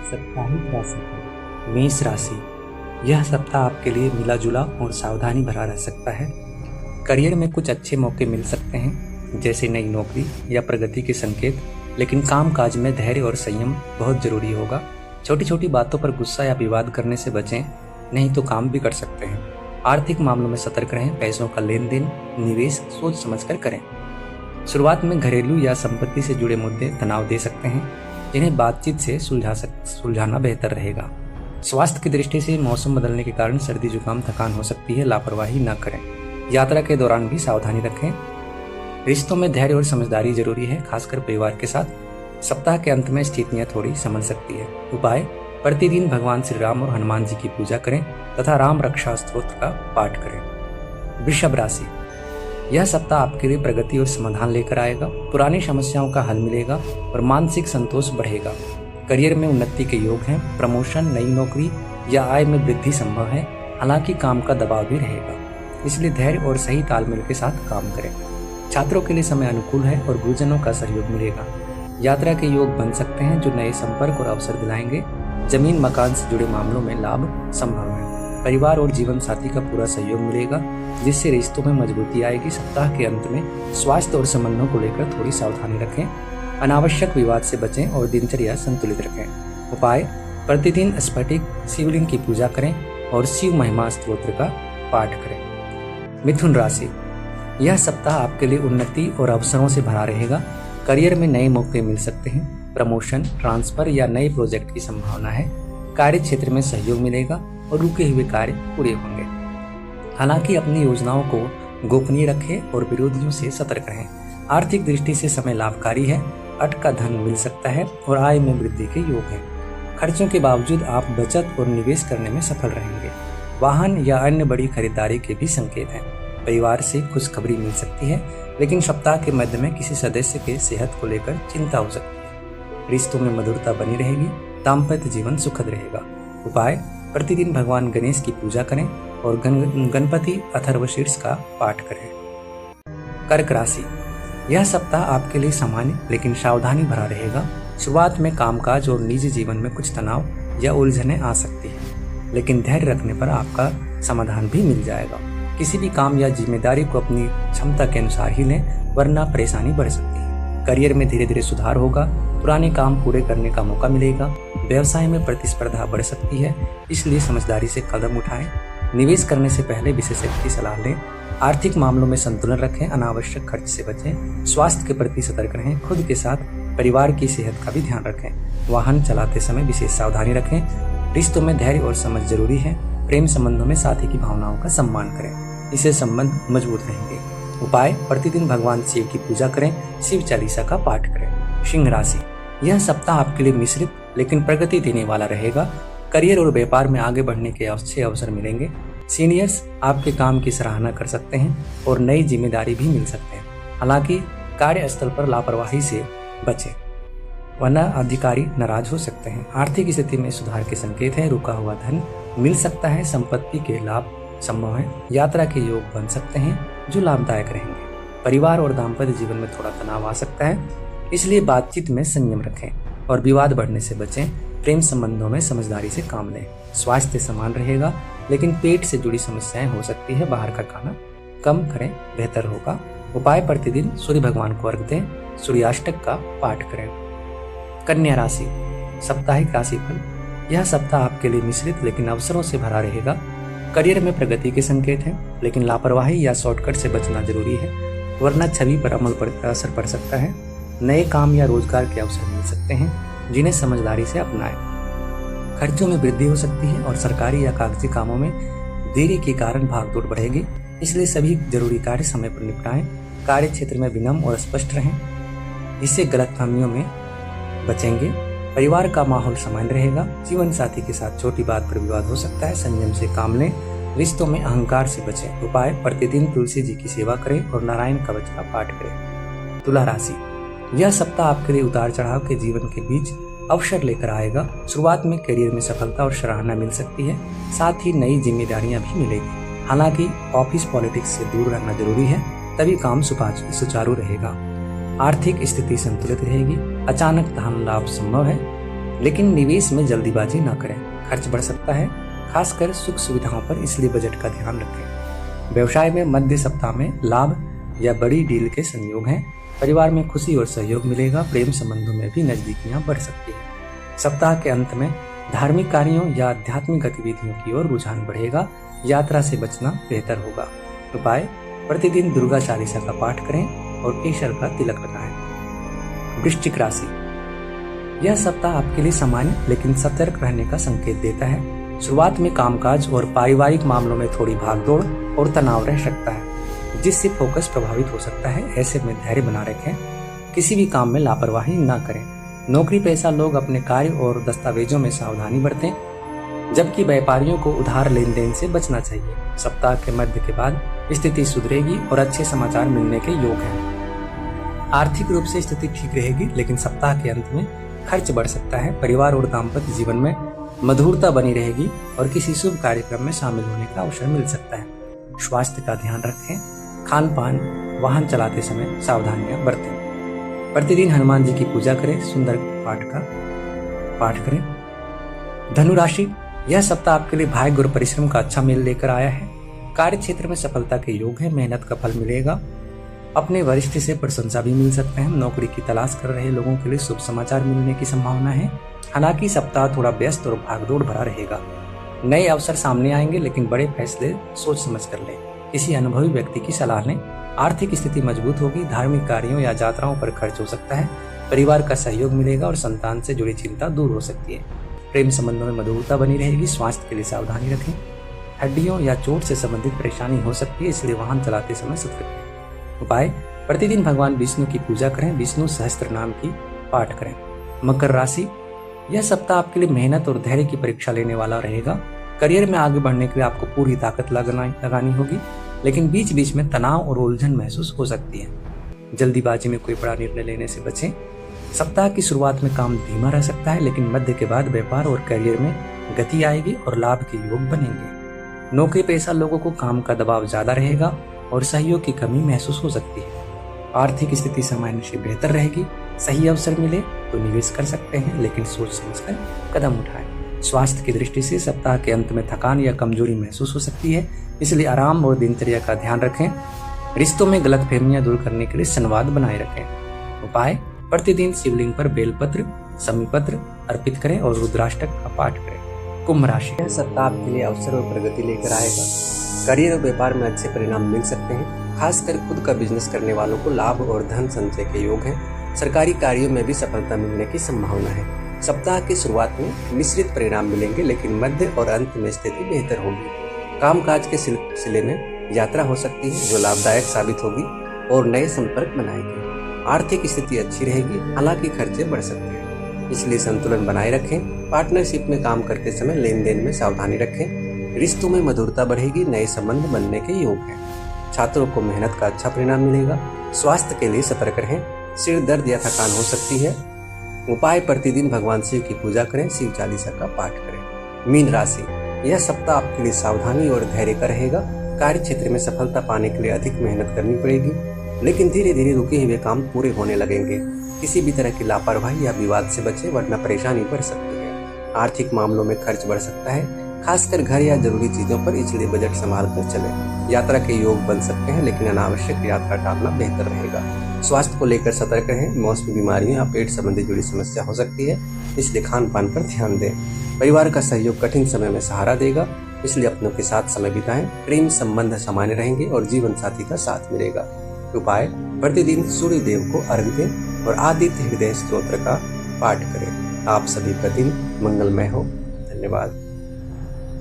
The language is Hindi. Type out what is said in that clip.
साप्ताहिक राशिफल मेष राशि। यह सप्ताह आपके लिए मिला जुला और सावधानी भरा रह सकता है। करियर में कुछ अच्छे मौके मिल सकते हैं, जैसे नई नौकरी या प्रगति के संकेत, लेकिन कामकाज में धैर्य और संयम बहुत जरूरी होगा। छोटी छोटी बातों पर गुस्सा या विवाद करने से बचें, नहीं तो काम बिगड़ सकते हैं। आर्थिक मामलों में सतर्क रहें। पैसों का लेन देन, निवेश सोच समझकर करें। शुरुआत में घरेलू या संपत्ति से जुड़े मुद्दे तनाव दे सकते हैं, जिन्हें बातचीत से सुलझाना बेहतर रहेगा। स्वास्थ्य की दृष्टि से मौसम बदलने के कारण सर्दी जुकाम थकान हो सकती है, लापरवाही न करें। यात्रा के दौरान भी सावधानी रखें। रिश्तों में धैर्य और समझदारी जरूरी है, खासकर परिवार के साथ। सप्ताह के अंत में स्थितियां थोड़ी संभल सकती है। उपाय: प्रतिदिन भगवान श्री राम और हनुमान जी की पूजा करें तथा राम रक्षा स्तोत्र का पाठ करें। वृषभ राशि। यह सप्ताह आपके लिए प्रगति और समाधान लेकर आएगा। पुरानी समस्याओं का हल मिलेगा और मानसिक संतोष बढ़ेगा। करियर में उन्नति के योग हैं। प्रमोशन, नई नौकरी या आय में वृद्धि संभव है, हालांकि काम का दबाव भी रहेगा, इसलिए धैर्य और सही तालमेल के साथ काम करें। छात्रों के लिए समय अनुकूल है और गुरुजनों का सहयोग मिलेगा। यात्रा के योग बन सकते हैं, जो नए संपर्क और अवसर दिलाएंगे। जमीन मकान से जुड़े मामलों में लाभ संभव है। परिवार और जीवन साथी का पूरा सहयोग मिलेगा, जिससे रिश्तों में मजबूती आएगी। सप्ताह के अंत में स्वास्थ्य और संबंधों को लेकर थोड़ी सावधानी रखें। अनावश्यक विवाद से बचें और दिनचर्या संतुलित रखें। उपाय: प्रतिदिन स्फटिक शिवलिंग की पूजा करें और शिव महिमा स्तोत्र का पाठ करें। मिथुन राशि। यह सप्ताह आपके लिए उन्नति और अवसरों से भरा रहेगा। करियर में नए मौके मिल सकते हैं। प्रमोशन, ट्रांसफर या नए प्रोजेक्ट की संभावना है। कार्य क्षेत्र में सहयोग मिलेगा और रुके हुए कार्य पूरे होंगे। हालांकि अपनी योजनाओं को गोपनीय रखें और विरोधियों से सतर्क रहें। आर्थिक दृष्टि से समय लाभकारी है। अटका धन मिल सकता है और आय में वृद्धि के योग हैं। खर्चों के बावजूद आप बचत और निवेश करने में सफल रहेंगे। वाहन या अन्य बड़ी खरीदारी के भी संकेत हैं। परिवार से खुशखबरी मिल सकती है, लेकिन सप्ताह के मध्य में किसी सदस्य के सेहत को लेकर चिंता हो सकती है। रिश्तों में मधुरता बनी रहेगी। दाम्पत्य जीवन सुखद रहेगा। उपाय: प्रतिदिन भगवान गणेश की पूजा करें और गणपति अथर्वशीर्ष का पाठ करें। कर्क राशि। यह सप्ताह आपके लिए सामान्य लेकिन सावधानी भरा रहेगा। शुरुआत में कामकाज और निजी जीवन में कुछ तनाव या उलझनें आ सकती है, लेकिन धैर्य रखने पर आपका समाधान भी मिल जाएगा। किसी भी काम या जिम्मेदारी को अपनी क्षमता के अनुसार ही लें, वरना परेशानी बढ़ सकती है। करियर में धीरे धीरे सुधार होगा। पुराने काम पूरे करने का मौका मिलेगा। व्यवसाय में प्रतिस्पर्धा बढ़ सकती है, इसलिए समझदारी से कदम उठाएं। निवेश करने से पहले विशेषज्ञ की सलाह लें। आर्थिक मामलों में संतुलन रखें। अनावश्यक खर्च से बचें। स्वास्थ्य के प्रति सतर्क रहें। खुद के साथ परिवार की सेहत का भी ध्यान रखें। वाहन चलाते समय विशेष सावधानी रखें। रिश्तों में धैर्य और समझ जरूरी है। प्रेम संबंधों में साथी की भावनाओं का सम्मान करें, इससे संबंध मजबूत रहेंगे। उपाय: प्रतिदिन भगवान शिव की पूजा करें। शिव चालीसा का पाठ करें। सिंह राशि। यह सप्ताह आपके लिए मिश्रित लेकिन प्रगति देने वाला रहेगा। करियर और व्यापार में आगे बढ़ने के अच्छे अवसर मिलेंगे। सीनियर्स आपके काम की सराहना कर सकते हैं और नई जिम्मेदारी भी मिल सकते हैं। हालांकि कार्यस्थल पर लापरवाही से बचें, वरना अधिकारी नाराज हो सकते हैं। आर्थिक स्थिति में सुधार के संकेत हैं। रुका हुआ धन मिल सकता है। संपत्ति के लाभ संभव है। यात्रा के योग बन सकते हैं, जो लाभदायक रहेंगे। परिवार और दाम्पत्य जीवन में थोड़ा तनाव आ सकता है, इसलिए बातचीत में संयम रखें और विवाद बढ़ने से बचें। प्रेम संबंधों में समझदारी से काम लें। स्वास्थ्य समान रहेगा, लेकिन पेट से जुड़ी समस्याएं हो सकती है। बाहर का खाना कम करें, बेहतर होगा। उपाय: प्रतिदिन सूर्य भगवान को अर्घ्य दें। सूर्याष्टक का पाठ करें। कन्या राशि। साप्ताहिक राशिफल। यह सप्ताह आपके लिए मिश्रित लेकिन अवसरों से भरा रहेगा। करियर में प्रगति के संकेत हैं, लेकिन लापरवाही या शॉर्टकट से बचना जरूरी है, वरना छवि पर अमल पर असर पड़ सकता है। नए काम या रोजगार के अवसर मिल सकते हैं, जिन्हें समझदारी से अपनाएं। खर्चों में वृद्धि हो सकती है और सरकारी या कागजी कामों में देरी के कारण भागदौड़ बढ़ेगी, इसलिए सभी जरूरी कार्य समय पर निपटाएं। कार्य क्षेत्र में विनम्र और स्पष्ट रहें, इससे गलतफहमियों में बचेंगे। परिवार का माहौल सामान्य रहेगा। जीवन साथी के साथ छोटी बात पर विवाद हो सकता है, संयम से काम लें। रिश्तों में अहंकार से बचें। उपाय: प्रतिदिन तुलसी जी की सेवा करें और नारायण कवच का पाठ करें। तुला राशि। यह सप्ताह आपके लिए उतार चढ़ाव के जीवन के बीच अवसर लेकर आएगा। शुरुआत में करियर में सफलता और सराहना मिल सकती है, साथ ही नई जिम्मेदारियां भी मिलेगी। हालांकि ऑफिस पॉलिटिक्स से दूर रहना जरूरी है, तभी काम सुचारू रहेगा। आर्थिक स्थिति संतुलित रहेगी। अचानक धन लाभ संभव है। लेकिन निवेश में जल्दीबाजी ना करें, खर्च बढ़ सकता है, खासकर सुख सुविधाओं पर, इसलिए बजट का ध्यान रखें। व्यवसाय में मध्य सप्ताह में लाभ या बड़ी डील के संयोग हैं। परिवार में खुशी और सहयोग मिलेगा। प्रेम संबंधों में भी नजदीकियां बढ़ सकती है। सप्ताह के अंत में धार्मिक कार्यों या आध्यात्मिक गतिविधियों की ओर रुझान बढ़ेगा। यात्रा से बचना बेहतर होगा। उपाय: प्रतिदिन दुर्गा चालीसा का पाठ करें और केसर का तिलक लगाएं। वृश्चिक राशि: यह सप्ताह आपके लिए सामान्य लेकिन सतर्क रहने का संकेत देता है। शुरुआत में कामकाज और पारिवारिक मामलों में थोड़ी भागदौड़ और तनाव रह सकता है, जिससे फोकस प्रभावित हो सकता है। ऐसे में धैर्य बना रखें, किसी भी काम में लापरवाही न करें। नौकरी पेशा लोग अपने कार्य और दस्तावेजों में सावधानी बरतें, जबकि व्यापारियों को उधार लेन देन से बचना चाहिए। सप्ताह के मध्य के बाद स्थिति सुधरेगी और अच्छे समाचार मिलने के योग हैं। आर्थिक रूप से स्थिति ठीक रहेगी, लेकिन सप्ताह के अंत में खर्च बढ़ सकता है। परिवार और दाम्पत्य जीवन में मधुरता बनी रहेगी और किसी शुभ कार्यक्रम में शामिल होने का अवसर मिल सकता है। स्वास्थ्य का ध्यान रखें। खान पान, वाहन चलाते समय सावधानियां बरतें। प्रतिदिन हनुमान जी की पूजा करें। सुंदर पाठ करें। धनु राशि: यह सप्ताह आपके लिए भाग्य और परिश्रम का अच्छा मेल लेकर आया है। कार्य क्षेत्र में सफलता के योग है। मेहनत का फल मिलेगा। अपने वरिष्ठ से प्रशंसा भी मिल सकते हैं। नौकरी की तलाश कर रहे लोगों के लिए शुभ समाचार मिलने की संभावना है। हालांकि सप्ताह थोड़ा व्यस्त और भागदौड़ भरा रहेगा। नए अवसर सामने आएंगे, लेकिन बड़े फैसले सोच समझ कर लें। किसी अनुभवी व्यक्ति की सलाह लें। आर्थिक स्थिति मजबूत होगी। धार्मिक कार्यों या यात्राओं पर खर्च हो सकता है। परिवार का सहयोग मिलेगा और संतान से जुड़ी चिंता दूर हो सकती है। प्रेम संबंधों में मधुरता बनी रहेगी। स्वास्थ्य के लिए सावधानी रखें। हड्डियों या चोट से संबंधित परेशानी हो सकती है, इसलिए वाहन चलाते समय सतर्क रहें। उपाय: प्रतिदिन भगवान विष्णु की पूजा करें। विष्णु सहस्त्र नाम की पाठ करें। मकर राशि: यह सप्ताह आपके लिए मेहनत और धैर्य की परीक्षा लेने वाला रहेगा। करियर में आगे बढ़ने के लिए आपको पूरी ताकत लगानी होगी, लेकिन बीच बीच में तनाव और उलझन महसूस हो सकती है। जल्दीबाजी में कोई बड़ा निर्णय लेने से बचें। सप्ताह की शुरुआत में काम धीमा रह सकता है, लेकिन मध्य के बाद व्यापार और करियर में गति आएगी और लाभ के योग बनेंगे। नौकरी पेशा लोगों को काम का दबाव ज्यादा रहेगा और सहयोग की कमी महसूस हो सकती है। आर्थिक स्थिति सामान्य से बेहतर रहेगी। सही अवसर मिले तो निवेश कर सकते हैं, लेकिन सोच समझकर कदम उठाएं। स्वास्थ्य की दृष्टि से सप्ताह के अंत में थकान या कमजोरी महसूस हो सकती है, इसलिए आराम और दिनचर्या का ध्यान रखें। रिश्तों में गलतफहमियां दूर करने के लिए संवाद बनाए रखें। उपाय: प्रतिदिन शिवलिंग पर बेलपत्र, समीपत्र अर्पित करें और रुद्राष्टक का पाठ करें। कुंभ राशि: यह सप्ताह आपके लिए अवसर और प्रगति लेकर आएगा। करियर और व्यापार में अच्छे परिणाम मिल सकते हैं। खासकर खुद का बिजनेस करने वालों को लाभ और धन संचय के योग हैं। सरकारी कार्यों में भी सफलता मिलने की संभावना है। सप्ताह की शुरुआत में मिश्रित परिणाम मिलेंगे, लेकिन मध्य और अंत में स्थिति बेहतर होगी। कामकाज के सिलसिले में यात्रा हो सकती है, जो लाभदायक साबित होगी और नए संपर्क बनाएगी। आर्थिक स्थिति अच्छी रहेगी, हालांकि खर्चे बढ़ सकते हैं, इसलिए संतुलन बनाए रखें। पार्टनरशिप में काम करते समय लेन देन में सावधानी रखें। रिश्तों में मधुरता बढ़ेगी। नए संबंध बनने के योग हैं। छात्रों को मेहनत का अच्छा परिणाम मिलेगा। स्वास्थ्य के लिए सतर्क रहें। सिर दर्द या थकान हो सकती है। उपाय: प्रतिदिन भगवान शिव की पूजा करें। शिव चालीसा का पाठ करें। मीन राशि: यह सप्ताह आपके लिए सावधानी और धैर्य का रहेगा। कार्य क्षेत्र में सफलता पाने के लिए अधिक मेहनत करनी पड़ेगी, लेकिन धीरे धीरे रुके हुए काम पूरे होने लगेंगे। किसी भी तरह की लापरवाही या विवाद से बचें, वरना परेशानी बढ़ सकती है। आर्थिक मामलों में खर्च बढ़ सकता है, खासकर घर या जरूरी चीजों पर, इसलिए बजट संभाल कर चलें। यात्रा के योग बन सकते हैं, लेकिन अनावश्यक यात्रा टालना बेहतर रहेगा। स्वास्थ्य को लेकर सतर्क रहें। मौसमी बीमारियों या पेट संबंधी जुड़ी समस्या हो सकती है, इसलिए खान पान पर ध्यान दें। परिवार का सहयोग कठिन समय में सहारा देगा, इसलिए अपनों के साथ समय बिताएं। प्रेम संबंध सामान्य रहेंगे और जीवन साथी का साथ मिलेगा। उपाय: प्रतिदिन सूर्य देव को अर्घ्य दें और आदित्य हृदय स्तोत्र का पाठ करें। आप सभी का दिन मंगलमय हो। धन्यवाद।